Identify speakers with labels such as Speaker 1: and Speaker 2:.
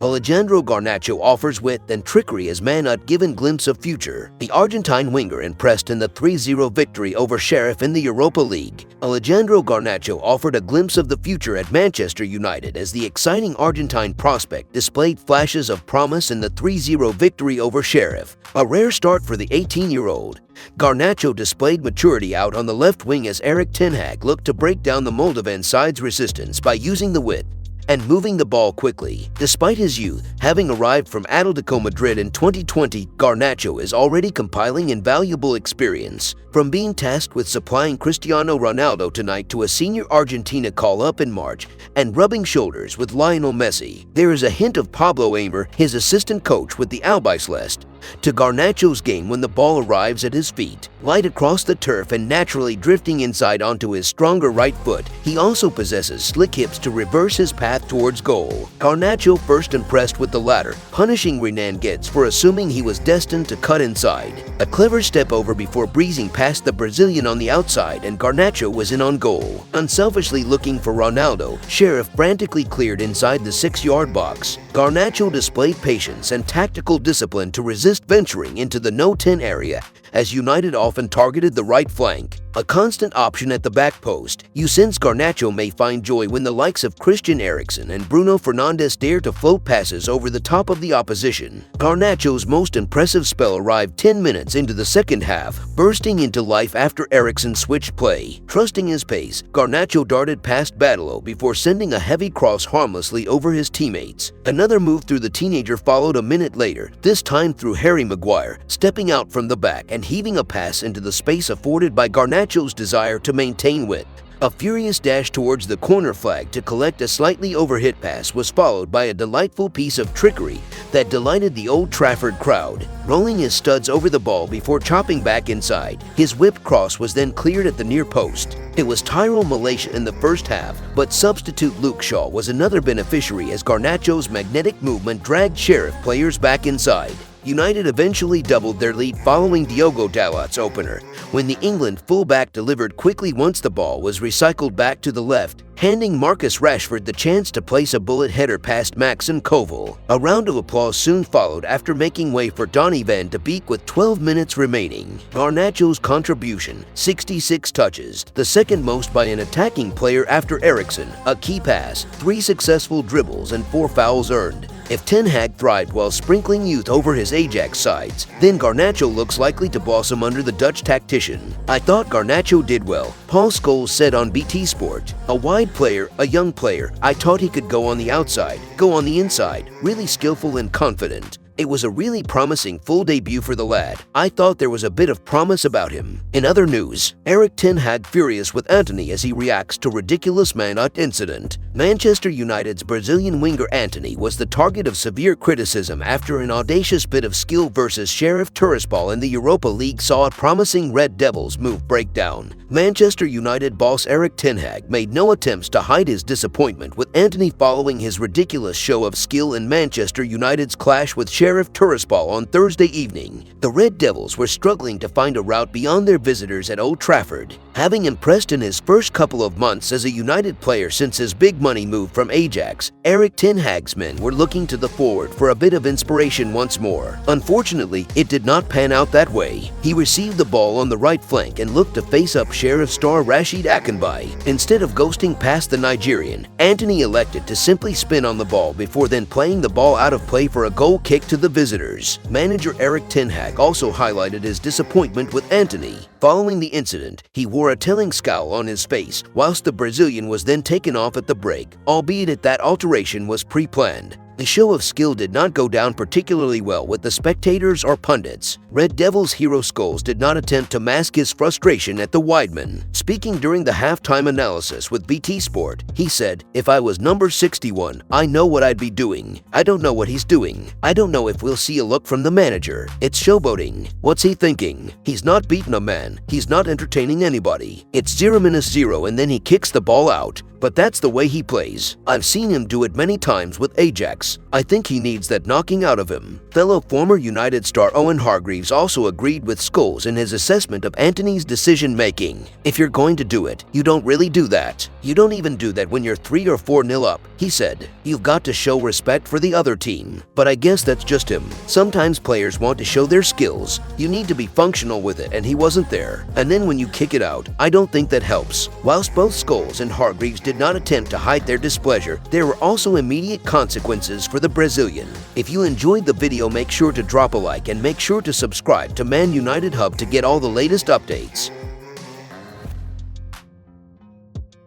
Speaker 1: Alejandro Garnacho offers wit and trickery as Man Utd given glimpse of future. The Argentine winger impressed in the 3-0 victory over Sheriff in the Europa League. Alejandro Garnacho offered a glimpse of the future at Manchester United as the exciting Argentine prospect displayed flashes of promise in the 3-0 victory over Sheriff, a rare start for the 18-year-old. Garnacho displayed maturity out on the left wing as Erik ten Hag looked to break down the Moldovan side's resistance by using the width and moving the ball quickly. Despite his youth, having arrived from Atletico Madrid in 2020, Garnacho is already compiling invaluable experience. From being tasked with supplying Cristiano Ronaldo tonight to a senior Argentina call-up in March and rubbing shoulders with Lionel Messi, there is a hint of Pablo Aimer, his assistant coach with the Albiceleste, to Garnacho's game when the ball arrives at his feet. Light across the turf and naturally drifting inside onto his stronger right foot, he also possesses slick hips to reverse his path towards goal. Garnacho first impressed with the latter, punishing Renan Guedes for assuming he was destined to cut inside. A clever step over before breezing past the Brazilian on the outside, and Garnacho was in on goal. Unselfishly looking for Ronaldo, Sheriff frantically cleared inside the 6-yard box. Garnacho displayed patience and tactical discipline to resist venturing into the no-10 area, as United often targeted the right flank. A constant option at the back post, you sense Garnacho may find joy when the likes of Christian Eriksen and Bruno Fernandes dare to float passes over the top of the opposition. Garnacho's most impressive spell arrived 10 minutes into the second half, bursting into life after Eriksen switched play. Trusting his pace, Garnacho darted past Badalo before sending a heavy cross harmlessly over his teammates. Another move through the teenager followed a minute later, this time through Harry Maguire, stepping out from the back and heaving a pass into the space afforded by Garnacho's desire to maintain width. A furious dash towards the corner flag to collect a slightly overhit pass was followed by a delightful piece of trickery that delighted the Old Trafford crowd. Rolling his studs over the ball before chopping back inside, his whipped cross was then cleared at the near post. It was Tyrell Malacia in the first half, but substitute Luke Shaw was another beneficiary as Garnacho's magnetic movement dragged Sheriff players back inside. United eventually doubled their lead following Diogo Dalot's opener, when the England fullback delivered quickly once the ball was recycled back to the left, handing Marcus Rashford the chance to place a bullet header past Maxim Koval. A round of applause soon followed after making way for Donny van de Beek with 12 minutes remaining. Garnacho's contribution, 66 touches, the second most by an attacking player after Eriksen, a key pass, 3 successful dribbles and 4 fouls earned. If Ten Hag thrived while sprinkling youth over his Ajax sides, then Garnacho looks likely to blossom under the Dutch tactician. I thought Garnacho did well, Paul Scholes said on BT Sport. A wide player, a young player, I thought he could go on the outside, go on the inside, really skillful and confident. It was a really promising full debut for the lad. I thought there was a bit of promise about him. In other news, Erik ten Hag furious with Antony as he reacts to ridiculous Man Utd incident. Manchester United's Brazilian winger Antony was the target of severe criticism after an audacious bit of skill versus Sheriff Tiraspol in the Europa League saw a promising Red Devils move break down. Manchester United boss Erik ten Hag made no attempts to hide his disappointment with Antony following his ridiculous show of skill in Manchester United's clash with Sheriff Tiraspol on Thursday evening. The Red Devils were struggling to find a route beyond their visitors at Old Trafford. Having impressed in his first couple of months as a United player since his big money move from Ajax, Erik ten Hag's men were looking to the forward for a bit of inspiration once more. Unfortunately, it did not pan out that way. He received the ball on the right flank and looked to face up Sheriff star Rashid Akinbiyi. Instead of ghosting past the Nigerian, Antony elected to simply spin on the ball before then playing the ball out of play for a goal kick to the visitors. Manager Erik ten Hag also highlighted his disappointment with Antony. Following the incident, he wore a telling scowl on his face, whilst the Brazilian was then taken off at the break, albeit that alteration was pre-planned. The show of skill did not go down particularly well with the spectators or pundits. Red Devils hero Scholes did not attempt to mask his frustration at the Wideman. Speaking during the halftime analysis with BT Sport, he said, "If I was number 61, I know what I'd be doing. I don't know what he's doing. I don't know if we'll see a look from the manager. It's showboating. What's he thinking? He's not beating a man. He's not entertaining anybody. It's 0-0 and then he kicks the ball out. but that's the way he plays. I've seen him do it many times with Ajax. I think he needs that knocking out of him." Fellow former United star Owen Hargreaves also agreed with Scholes in his assessment of Antony's decision-making. "If you're going to do it, you don't really do that. You don't even do that when you're 3 or 4-0 up," he said. "You've got to show respect for the other team." But I guess that's just him. Sometimes players want to show their skills. You need to be functional with it, and he wasn't there. And then when you kick it out, I don't think that helps. Whilst both Scholes and Hargreaves did not attempt to hide their displeasure, there were also immediate consequences for the Brazilian. If you enjoyed the video, make sure to drop a like and make sure to subscribe to Man United Hub to get all the latest updates.